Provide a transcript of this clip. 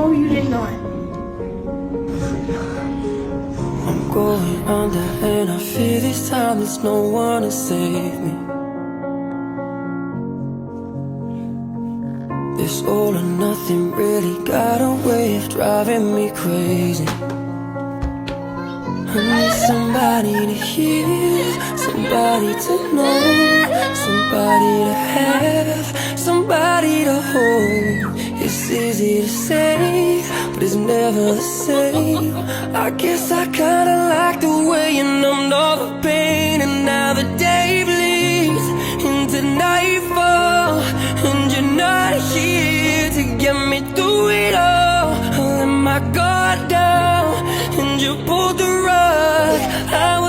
No, you did not. I'm going under and I fear this time there's no one to save me. This all or nothing really got a way of driving me crazy. I need somebody to hear, somebody to know, somebody to have, somebody to hold. It's easy to say, but it's never the same. I guess I kinda like the way you numbed all the pain. And now the day bleeds into nightfall, and you're not here to get me through it all. I let my guard down, and you pulled the rug. I